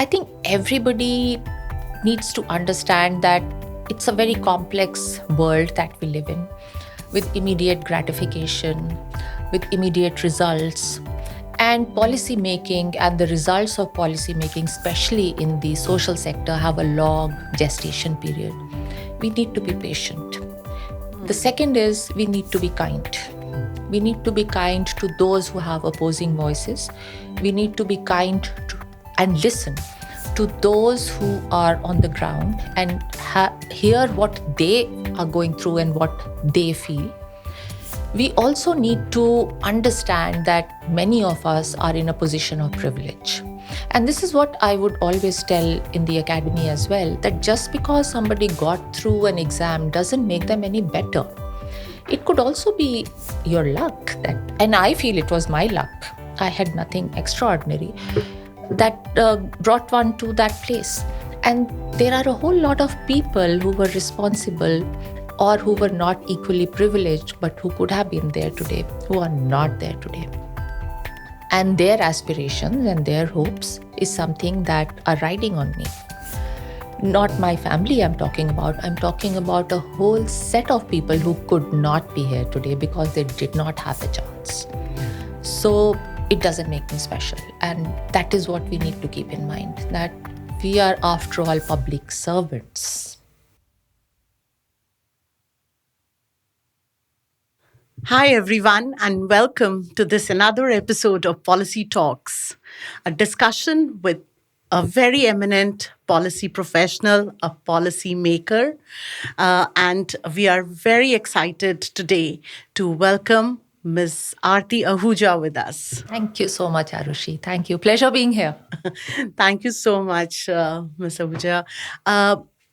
I think everybody needs to understand that it's a very complex world that we live in, with immediate gratification, with immediate results. And policy making and the results of policy making, especially in the social sector, have a long gestation period. We need to be patient. The second is we need to be kind. We need to be kind to those who have opposing voices. We need to be kind to, and listen to those who are on the ground and hear what they are going through and what they feel. We also need to understand that many of us are in a position of privilege. And this is what I would always tell in the academy as well, that just because somebody got through an exam doesn't make them any better. It could also be your luck, and I feel it was my luck. I had nothing extraordinary that brought one to that place. And there are a whole lot of people who were responsible or who were not equally privileged, but who could have been there today, who are not there today. And their aspirations and their hopes is something that are riding on me. Not my family I'm talking about. I'm talking about a whole set of people who could not be here today because they did not have a chance. So it doesn't make me special. And that is what we need to keep in mind, that we are, after all, public servants. Hi, everyone, and welcome to this another episode of Policy Talks, a discussion with a very eminent policy professional, a policy maker. And we are very excited today to welcome Ms. Aarti Ahuja with us. Thank you so much, Aarushi. Thank you. Pleasure being here. Thank you so much, Ms. Ahuja.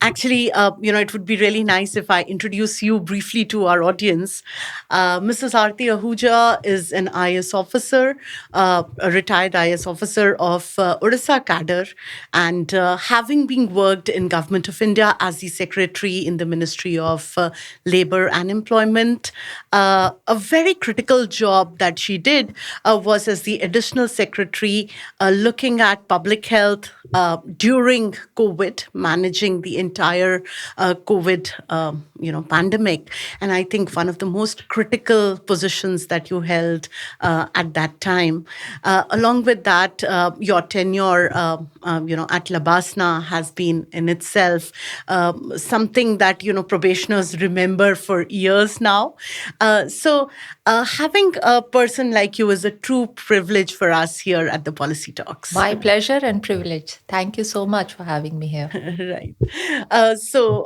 Actually, it would be really nice if I introduce you briefly to our audience. Mrs. Aarti Ahuja is an IAS officer, a retired IAS officer of Odisha cadre, and having been worked in Government of India as the secretary in the Ministry of Labour and Employment, a very critical job that she did was as the additional secretary looking at public health during COVID, managing the entire COVID, pandemic. And I think one of the most critical positions that you held at that time. Along with that, your tenure, at Labasna has been in itself something that, probationers remember for years now. So having a person like you is a true privilege for us here at the Policy Talks. My pleasure and privilege. Thank you so much for having me here. Right. So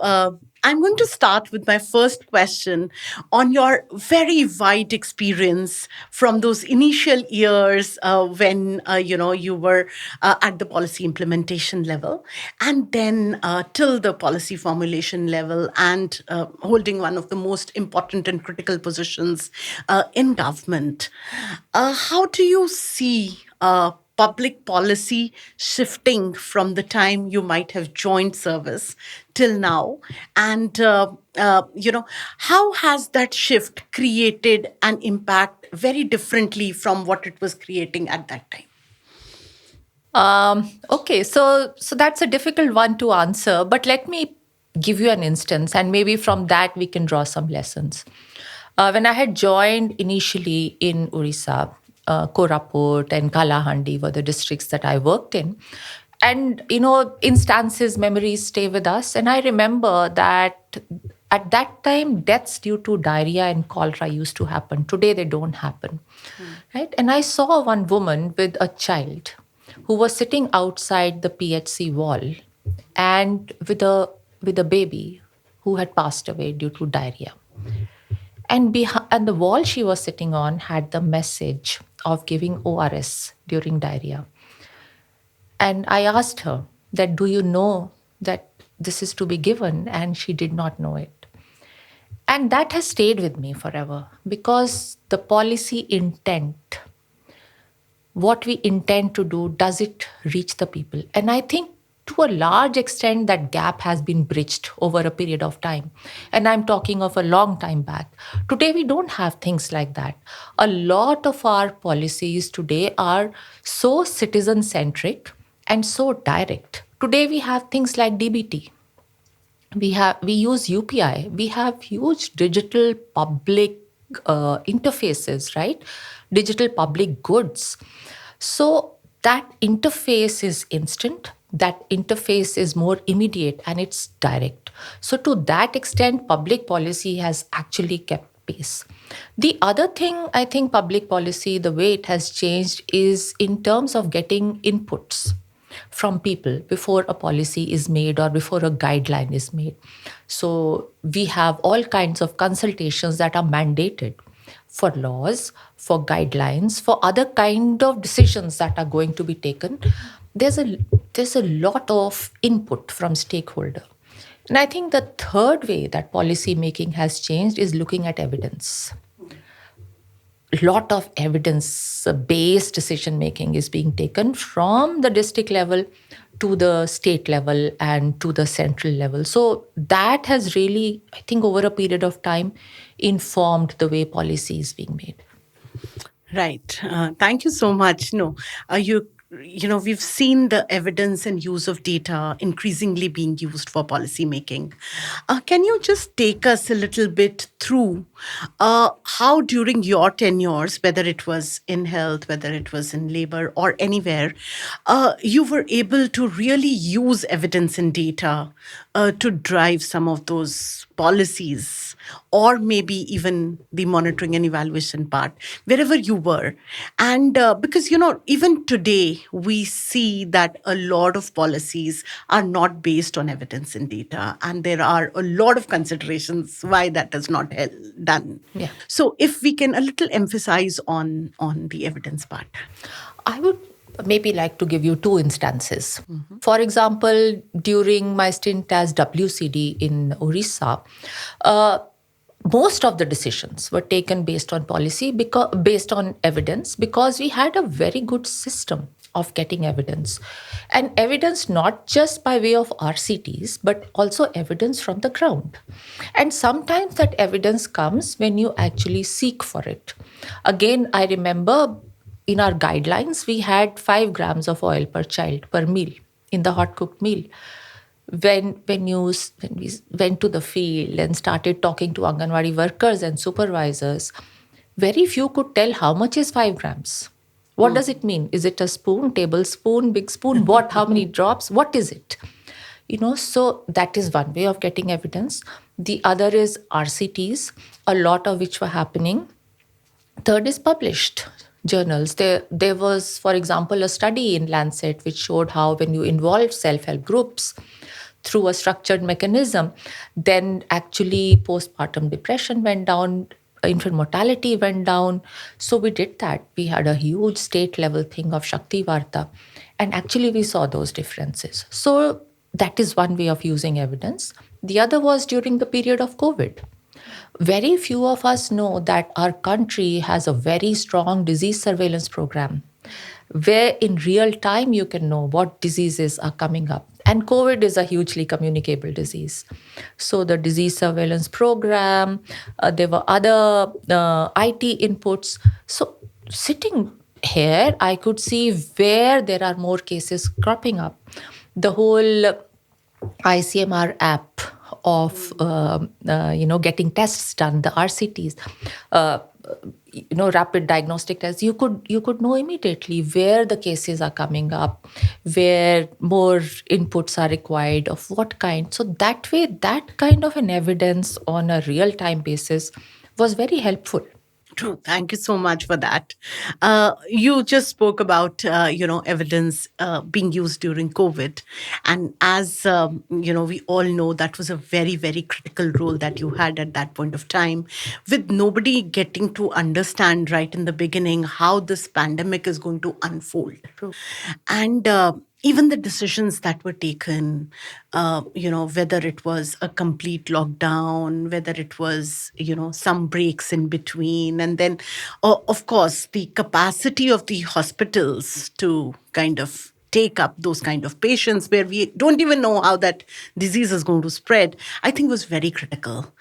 I'm going to start with my first question on your very wide experience from those initial years when you were at the policy implementation level, and then till the policy formulation level, and holding one of the most important and critical positions in government. How do you see public policy shifting from the time you might have joined service till now? And, how has that shift created an impact very differently from what it was creating at that time? Okay, so that's a difficult one to answer, but let me give you an instance, and maybe from that we can draw some lessons. When I had joined initially in Orissa, Koraput and Kalahandi were the districts that I worked in. And, instances, memories stay with us. And I remember that at that time, deaths due to diarrhea and cholera used to happen. Today, they don't happen, right? And I saw one woman with a child who was sitting outside the PHC wall and with a baby who had passed away due to diarrhea. And the wall she was sitting on had the message of giving ORS during diarrhea. And I asked her that, do you know that this is to be given? And she did not know it. And that has stayed with me forever, because the policy intent, what we intend to do, does it reach the people? And I think to a large extent, that gap has been bridged over a period of time. And I'm talking of a long time back. Today, we don't have things like that. A lot of our policies today are so citizen-centric and so direct. Today we have things like DBT. We use UPI. We have huge digital public interfaces, right? Digital public goods. So that interface is instant. That interface is more immediate and it's direct. So to that extent, public policy has actually kept pace. The other thing I think public policy, the way it has changed, is in terms of getting inputs from people before a policy is made or before a guideline is made. So we have all kinds of consultations that are mandated for laws, for guidelines, for other kind of decisions that are going to be taken. There's a there's a lot of input from stakeholder. And I think the third way that policy making has changed is looking at evidence. Lot of evidence based decision making is being taken from the district level to the state level and to the central level. So that has really, I think, over a period of time informed the way policy is being made. Right. Thank you so much. No, we've seen the evidence and use of data increasingly being used for policy making. Can you just take us a little bit through how during your tenures, whether it was in health, whether it was in labor or anywhere, you were able to really use evidence and data to drive some of those policies, or maybe even the monitoring and evaluation part, wherever you were. And because, even today, we see that a lot of policies are not based on evidence and data. And there are a lot of considerations why that is not done. Yeah. So if we can a little emphasize on the evidence part. I would maybe like to give you two instances. For example, during my stint as WCD in Orissa, most of the decisions were taken based on policy, based on evidence, because we had a very good system of getting evidence. And evidence not just by way of RCTs, but also evidence from the ground. And sometimes that evidence comes when you actually seek for it. Again, I remember in our guidelines, we had 5 grams of oil per child per meal in the hot cooked meal. When we went to the field and started talking to Anganwadi workers and supervisors, very few could tell how much is 5 grams. What does it mean? Is it a spoon, tablespoon, big spoon? What? How many drops? What is it? So that is one way of getting evidence. The other is RCTs, a lot of which were happening. Third is published journals. There was, for example, a study in Lancet which showed how when you involve self-help groups through a structured mechanism, then actually postpartum depression went down, infant mortality went down. So we did that. We had a huge state level thing of Shakti Varta. And actually we saw those differences. So that is one way of using evidence. The other was during the period of COVID. Very few of us know that our country has a very strong disease surveillance program where in real time you can know what diseases are coming up. And COVID is a hugely communicable disease. So the disease surveillance program, there were other IT inputs. So sitting here, I could see where there are more cases cropping up. The whole ICMR app of getting tests done, the RCTs, rapid diagnostic tests, you could know immediately where the cases are coming up, where more inputs are required, of what kind. So that way, that kind of an evidence on a real time basis was very helpful. True. Thank you so much for that. You just spoke about, evidence being used during COVID. And as, we all know, that was a very, very critical role that you had at that point of time, with nobody getting to understand right in the beginning how this pandemic is going to unfold. True. And even the decisions that were taken, whether it was a complete lockdown, whether it was, some breaks in between. And then, of course, the capacity of the hospitals to kind of take up those kind of patients where we don't even know how that disease is going to spread, I think was very critical.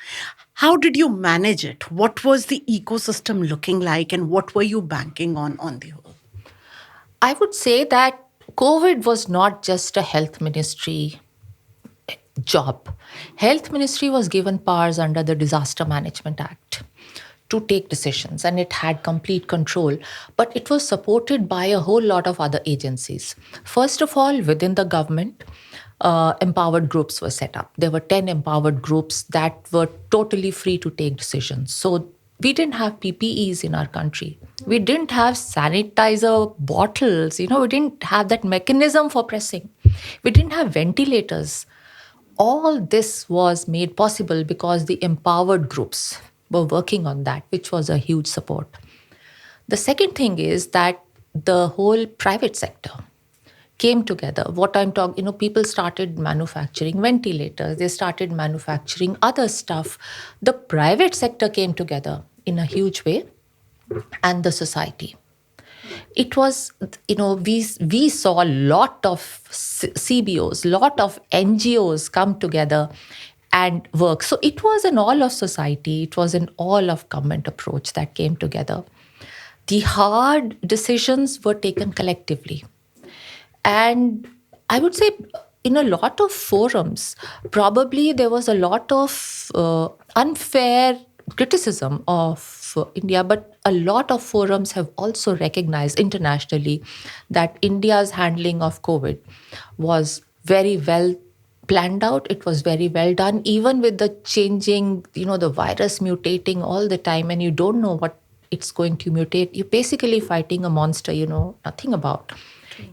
How did you manage it? What was the ecosystem looking like and what were you banking on the whole? I would say that COVID was not just a health ministry job. Health ministry was given powers under the Disaster Management Act to take decisions, and it had complete control, but it was supported by a whole lot of other agencies. First of all, within the government, empowered groups were set up. There were 10 empowered groups that were totally free to take decisions. So we didn't have PPEs in our country. We didn't have sanitizer bottles. We didn't have that mechanism for pressing. We didn't have ventilators. All this was made possible because the empowered groups were working on that, which was a huge support. The second thing is that the whole private sector came together. What I'm talking, people started manufacturing ventilators, they started manufacturing other stuff. The private sector came together in a huge way, and the society. It was, we saw a lot of CBOs, lot of NGOs come together and work. So it was an all of society, it was an all of government approach that came together. The hard decisions were taken collectively. And I would say in a lot of forums, probably there was a lot of unfair criticism of India, but a lot of forums have also recognized internationally that India's handling of COVID was very well planned out. It was very well done, even with the changing, the virus mutating all the time, and you don't know what it's going to mutate. You're basically fighting a monster you know nothing about.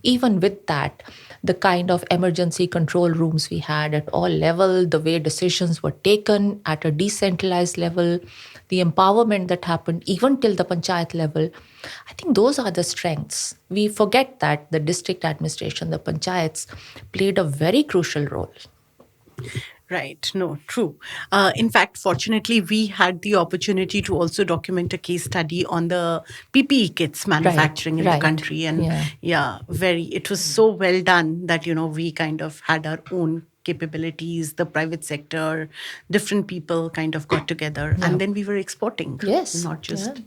Even with that, the kind of emergency control rooms we had at all levels, the way decisions were taken at a decentralized level, the empowerment that happened even till the panchayat level, I think those are the strengths. We forget that the district administration, the panchayats, played a very crucial role. Right. No, true. In fact, fortunately, we had the opportunity to also document a case study on the PPE kits manufacturing in the country. And it was so well done that, we kind of had our own capabilities, the private sector, different people kind of got together, and then we were exporting. Yes. Not just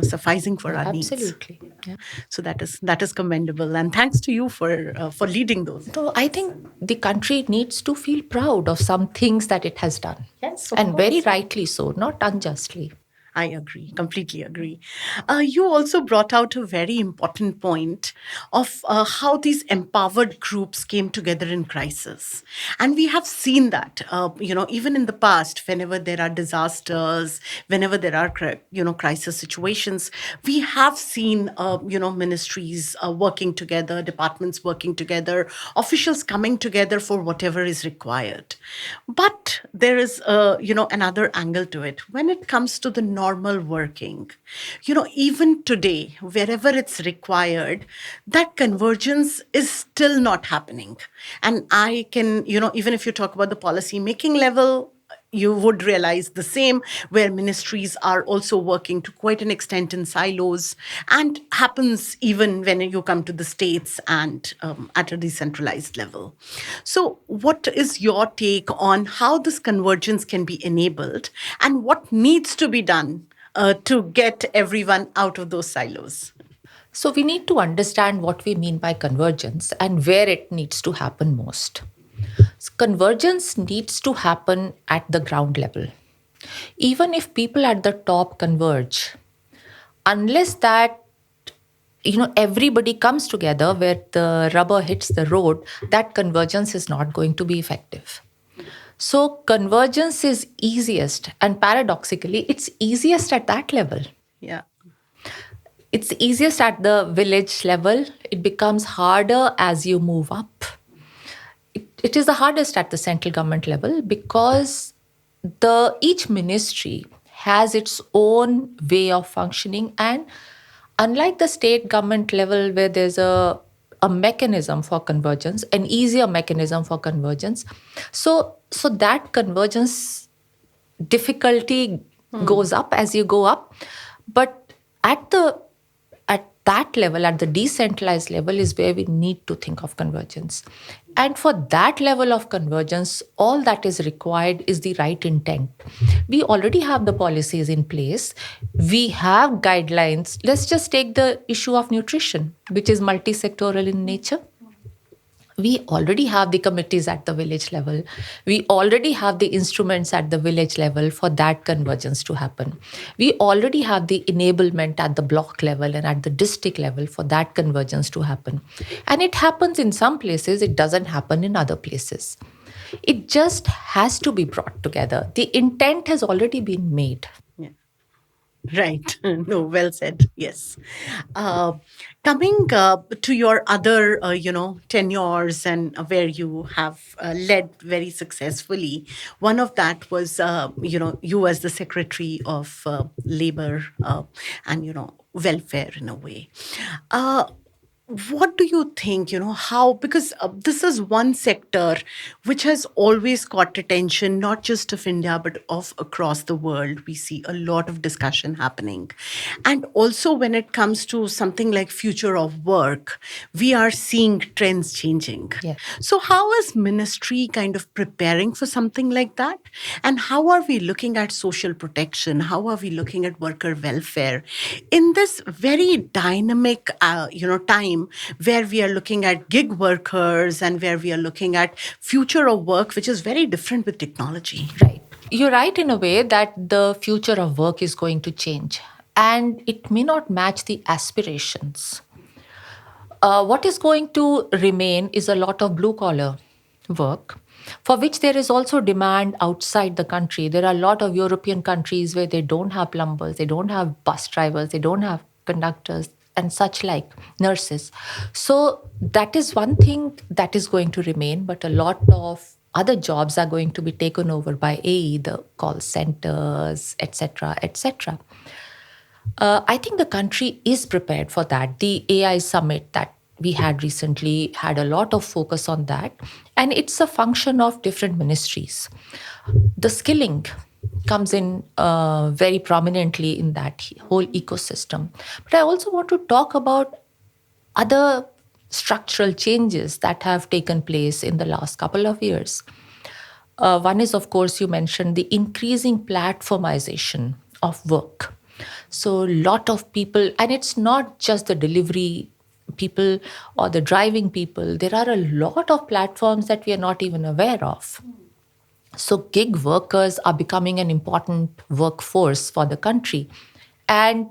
sufficing for our needs. Absolutely. Yeah. So that is commendable, and thanks to you for leading those. So I think the country needs to feel proud of some things that it has done. Yes, and very rightly so, not unjustly. I agree, completely agree. You also brought out a very important point of how these empowered groups came together in crisis. And we have seen that, even in the past, whenever there are disasters, whenever there are, crisis situations, we have seen, ministries working together, departments working together, officials coming together for whatever is required. But there is, another angle to it. When it comes to the normal working, even today, wherever it's required, that convergence is still not happening. And I can, even if you talk about the policy making level, you would realize the same, where ministries are also working to quite an extent in silos, and happens even when you come to the states and at a decentralized level. So what is your take on how this convergence can be enabled, and what needs to be done to get everyone out of those silos? So we need to understand what we mean by convergence and where it needs to happen most. So convergence needs to happen at the ground level. Even if people at the top converge, unless that everybody comes together where the rubber hits the road, that convergence is not going to be effective. So convergence is easiest, and paradoxically, it's easiest at that level. Yeah. It's easiest at the village level. It becomes harder as you move up. It is the hardest at the central government level because each ministry has its own way of functioning, and unlike the state government level where there's a mechanism for convergence, an easier mechanism for convergence, so that convergence difficulty goes up as you go up, but at that level, at the decentralized level, is where we need to think of convergence. And for that level of convergence, all that is required is the right intent. We already have the policies in place. We have guidelines. Let's just take the issue of nutrition, which is multi-sectoral in nature. We already have the committees at the village level. We already have the instruments at the village level for that convergence to happen. We already have the enablement at the block level and at the district level for that convergence to happen. And it happens in some places, it doesn't happen in other places. It just has to be brought together. The intent has already been made. Yeah. Right. No, well said. Yes. Uh, Coming to your other, tenures and where you have led very successfully, one of that was, you as the Secretary of Labor and, welfare in a way. Uh, what do you think, how, because this is one sector which has always caught attention, not just of India, but of across the world. We see a lot of discussion happening. And also when it comes to something like future of work, we are seeing trends changing. Yeah. So how is ministry kind of preparing for something like that? And how are we looking at social protection? How are we looking at worker welfare in this very dynamic, time where we are looking at gig workers and where we are looking at future of work, which is very different with technology? Right. You're right in a way that the future of work is going to change and it may not match the aspirations. What is going to remain is a lot of blue collar work for which there is also demand outside the country. There are a lot of European countries where they don't have plumbers, they don't have bus drivers, they don't have conductors and such like nurses. So that is one thing that is going to remain, but a lot of other jobs are going to be taken over by AE, the call centers, etc., etc. I think the country is prepared for that. The AI summit that we had recently had a lot of focus on that, and it's a function of different ministries. The skilling comes in very prominently in that whole ecosystem. But I also want to talk about other structural changes that have taken place in the last couple of years. One is, of course, you mentioned the increasing platformization of work. So, a lot of people, and it's not just the delivery people or the driving people, there are a lot of platforms that we are not even aware of. So, gig workers are becoming an important workforce for the country. And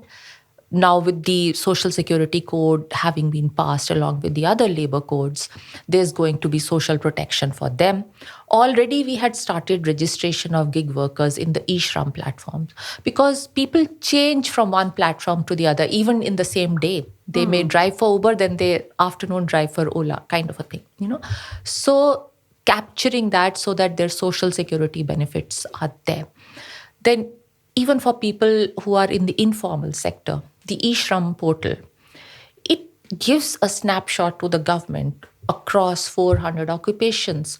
now, with the Social Security Code having been passed along with the other labor codes, there's going to be social protection for them. Already, we had started registration of gig workers in the e-Shram platforms because people change from one platform to the other, even in the same day. They may drive for Uber, then they afternoon drive for Ola, kind of a thing. So capturing that so that their social security benefits are there. Then even for people who are in the informal sector, the eShram portal, it gives a snapshot to the government across 400 occupations.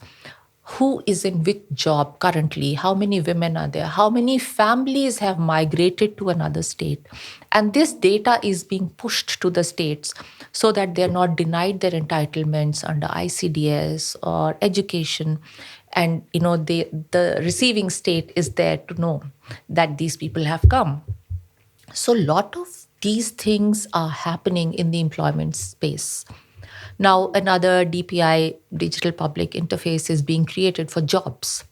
Who is in which job currently? How many women are there? How many families have migrated to another state? And this data is being pushed to the states so that they're not denied their entitlements under ICDS or education. And the receiving state is there to know that these people have come. So a lot of these things are happening in the employment space. Now, another DPI, digital public interface, is being created for jobs,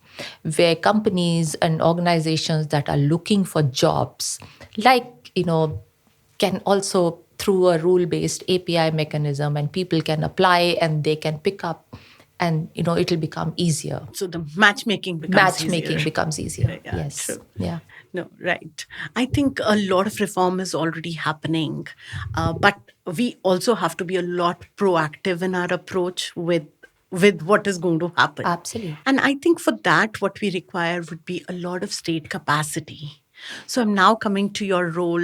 where companies and organizations that are looking for jobs, can also through a rule-based API mechanism, and people can apply and they can pick up, and it'll become easier. So the matchmaking becomes easier. Yeah, Yes. true. Yeah. No, right. I think a lot of reform is already happening, but we also have to be a lot proactive in our approach with what is going to happen. Absolutely. And I think for that, what we require would be a lot of state capacity. So I'm now coming to your role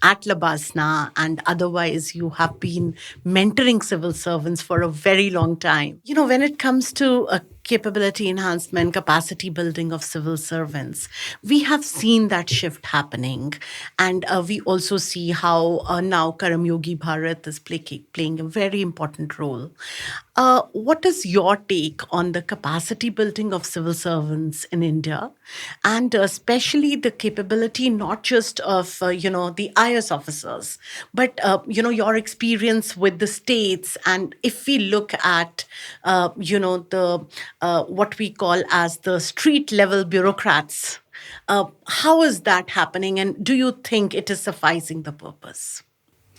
at Labasna, and otherwise you have been mentoring civil servants for a very long time. When it comes to capability enhancement, capacity building of civil servants. We have seen that shift happening. And we also see how now Karamyogi Bharat is playing a very important role. What is your take on the capacity building of civil servants in India, and especially the capability not just of the IS officers, but your experience with the states, and if we look at the what we call as the street level bureaucrats, how is that happening, and do you think it is sufficing the purpose?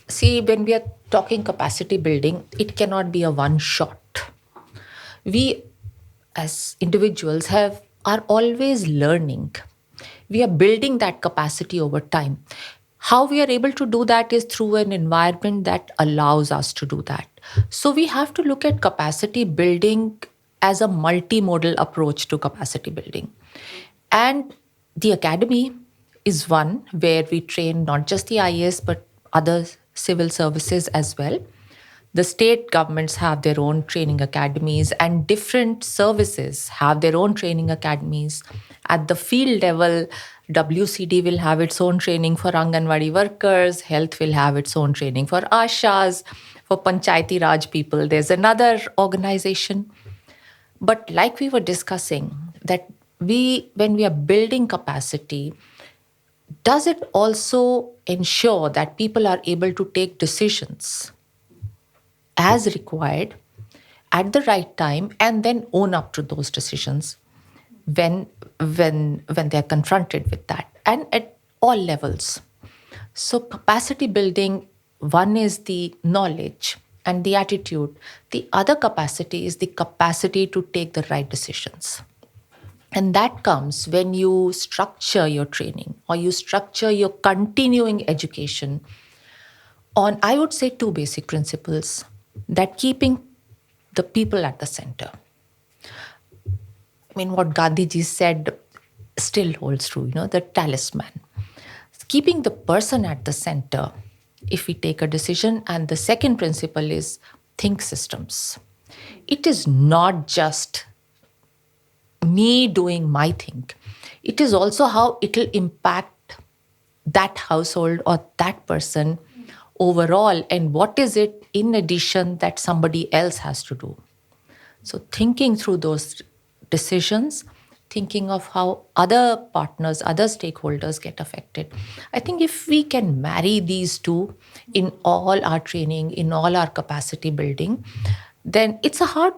See, when we are talking capacity building, it cannot be a one shot. We as individuals have are always learning. We are building that capacity over time. How we are able to do that is through an environment that allows us to do that. So we have to look at capacity building as a multimodal approach to capacity building. And the academy is one where we train not just the IAS but other civil services as well. The state governments have their own training academies, and different services have their own training academies. At the field level, WCD will have its own training for Anganwadi workers, health will have its own training for Ashas, for Panchayati Raj people, there's another organization. But like we were discussing, that when we are building capacity, does it also ensure that people are able to take decisions as required at the right time and then own up to those decisions when they're confronted with that, and at all levels? So capacity building, one is the knowledge and the attitude. The other capacity is the capacity to take the right decisions. And that comes when you structure your training or you structure your continuing education on, I would say, two basic principles: that keeping the people at the center. I mean, what Gandhiji said still holds true, the talisman. Keeping the person at the center if we take a decision. And the second principle is think systems. It is not just me doing my thing, it is also how it will impact that household or that person overall, and what is it in addition that somebody else has to do. So thinking through those decisions, thinking of how other partners, other stakeholders get affected. I think if we can marry these two in all our training, in all our capacity building, then it's a hard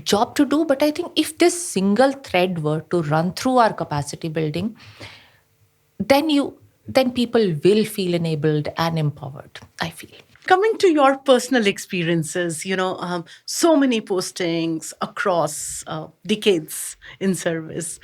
job to do. But I think if this single thread were to run through our capacity building, then people will feel enabled and empowered, I feel. Coming to your personal experiences, so many postings across decades in service.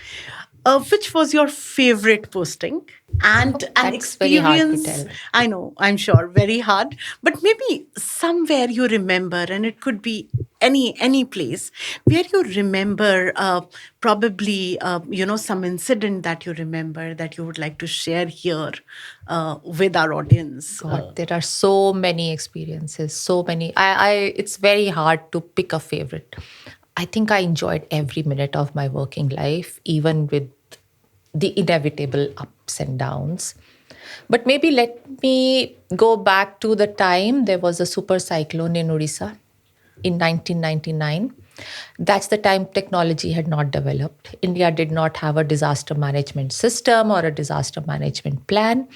Which was your favorite posting? And an That's very hard to experience, tell. I know, I'm sure, very hard, but maybe somewhere you remember, and it could be any place where you remember, probably some incident that you remember that you would like to share here with our audience. God, there are so many experiences, so many. It's very hard to pick a favorite. I think I enjoyed every minute of my working life, even with the inevitable ups and downs. But maybe let me go back to the time there was a super cyclone in Odisha in 1999. That's the time technology had not developed. India did not have a disaster management system or a disaster management plan.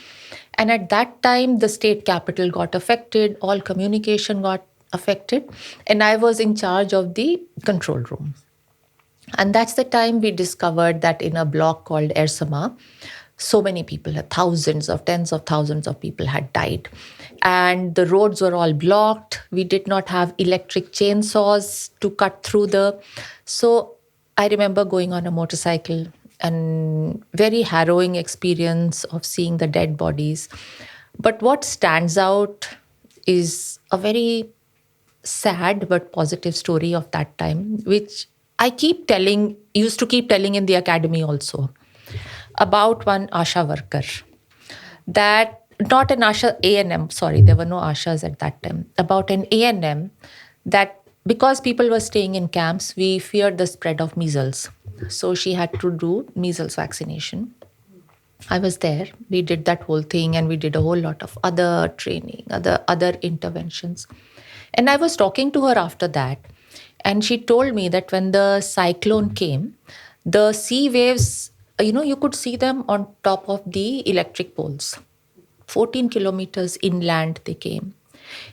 And at that time, the state capital got affected, all communication got affected, and I was in charge of the control room. And that's the time we discovered that in a block called Ersama, so many people, thousands of tens of thousands of people had died. And the roads were all blocked. We did not have electric chainsaws to cut through the. So I remember going on a motorcycle, and very harrowing experience of seeing the dead bodies. But what stands out is a very sad but positive story of that time, which I used to keep telling in the academy also, about one Asha worker. That, not an Asha, A&M, sorry, there were no Ashas at that time, about an A&M that Because people were staying in camps, we feared the spread of measles. So she had to do measles vaccination. I was there. We did that whole thing and we did a whole lot of other training, other interventions. And I was talking to her after that. And she told me that when the cyclone came, the sea waves, you could see them on top of the electric poles. 14 kilometers inland they came.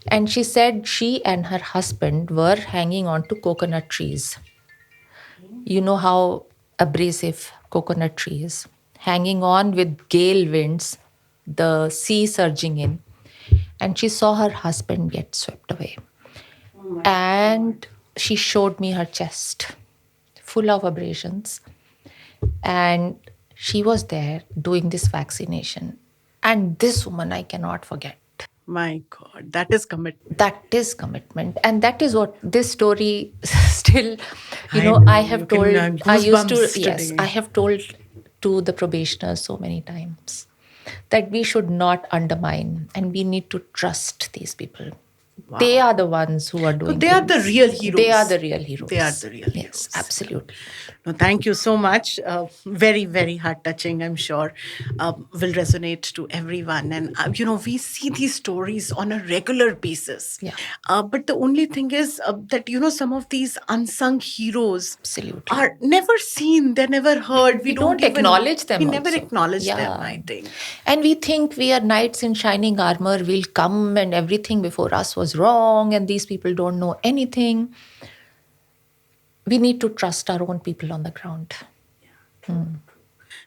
And she said she and her husband were hanging on to coconut trees. You know how abrasive coconut tree is. Hanging on with gale winds, the sea surging in. And she saw her husband get swept away. And she showed me her chest, full of abrasions. And she was there doing this vaccination. And this woman I cannot forget. My God, that is commitment. That is commitment. And that is what this story still, I know, I you have can, told, I used to, goosebumps yes, today. I have told to the probationers so many times that we should not undermine and we need to trust these people. They are the ones who are So doing they are the things. real heroes. They are the real heroes. They are the real Yes, heroes. absolutely. No, thank you so much. Very, very heart touching, I'm sure. Will resonate to everyone. And, we see these stories on a regular basis. Yeah. But the only thing is that, some of these unsung heroes Absolutely. are never seen, they're never heard. We don't acknowledge them We never also. acknowledge them, Yeah. I think. And we think we are knights in shining armor. We'll come and everything before us was wrong and these people don't know anything. We need to trust our own people on the ground.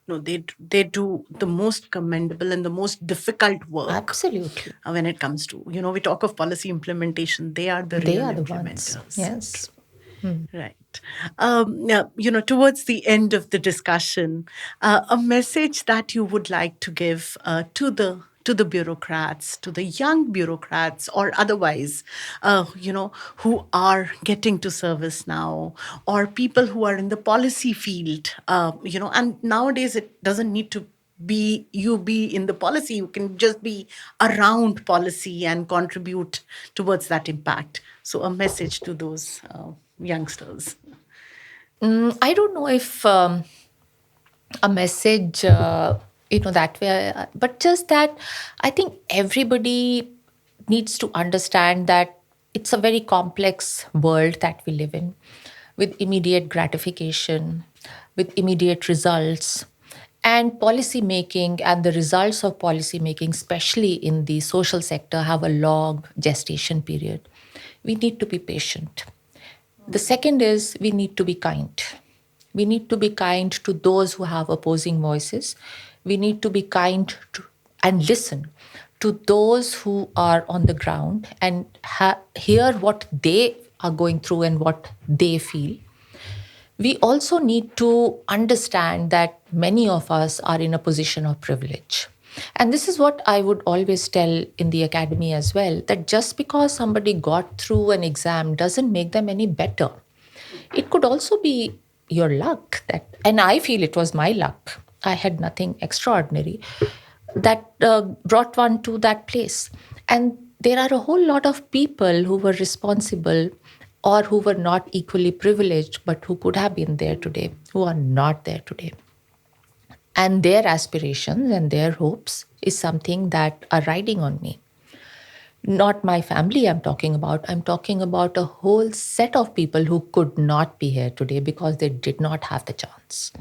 No, they do the most commendable and the most difficult work. Absolutely. When it comes to, we talk of policy implementation, they are the They real are the implementers. ones. Yes. Right. Now, towards the end of the discussion, a message that you would like to give to the bureaucrats, to the young bureaucrats, or otherwise, who are getting to service now, or people who are in the policy field, and nowadays it doesn't need to be in the policy. You can just be around policy and contribute towards that impact. So a message to those youngsters. I don't know if a message, that way, but just that I think everybody needs to understand that it's a very complex world that we live in with immediate gratification, with immediate results. And policy making and the results of policy making, especially in the social sector, have a long gestation period. We need to be patient. The second is we need to be kind. We need to be kind to those who have opposing voices. We need to be kind to, and listen to those who are on the ground and hear what they are going through and what they feel. We also need to understand that many of us are in a position of privilege. And this is what I would always tell in the academy as well, that just because somebody got through an exam doesn't make them any better. It could also be your luck and I feel it was my luck. I had nothing extraordinary that brought one to that place. And there are a whole lot of people who were responsible or who were not equally privileged, but who could have been there today, who are not there today. And their aspirations and their hopes is something that are riding on me. Not my family I'm talking about. I'm talking about a whole set of people who could not be here today because they did not have the chance.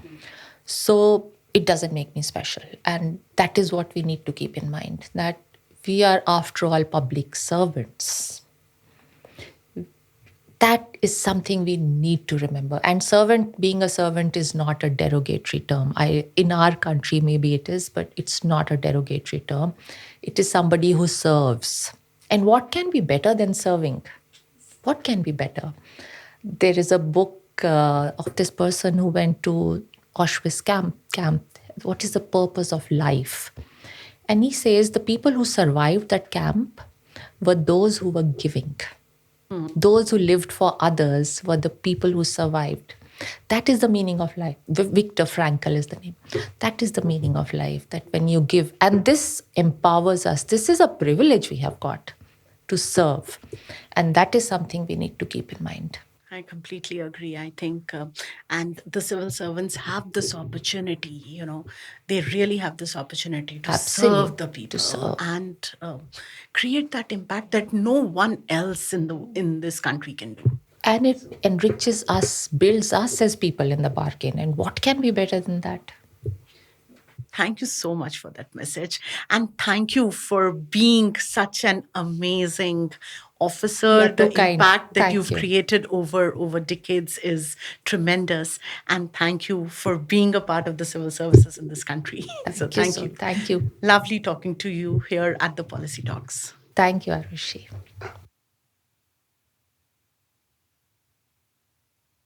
So it doesn't make me special. And that is what we need to keep in mind, that we are, after all, public servants. That is something we need to remember. And being a servant is not a derogatory term. In our country, maybe it is, but it's not a derogatory term. It is somebody who serves. And what can be better than serving? What can be better? There is a book of this person who went to Auschwitz camp. What is the purpose of life? And he says the people who survived that camp were those who were giving. Those who lived for others were the people who survived. That is the meaning of life. Viktor Frankl is the name. That is the meaning of life, that when you give, and this empowers us. This is a privilege we have got, to serve. And that is something we need to keep in mind. I completely agree. I think, and the civil servants have this opportunity, they really have this opportunity to serve the Absolutely, to people serve. and create that impact that no one else in this country can do. And it enriches us, builds us as people in the bargain. And what can be better than that? Thank you so much for that message. And thank you for being such an amazing officer. You're too The kind. impact that Thank you've you. created over decades is tremendous. And thank you for being a part of the civil services in this country. So Thank you. thank So, you. thank you. Lovely talking to you here at the Policy Talks. Thank you, Aarushi.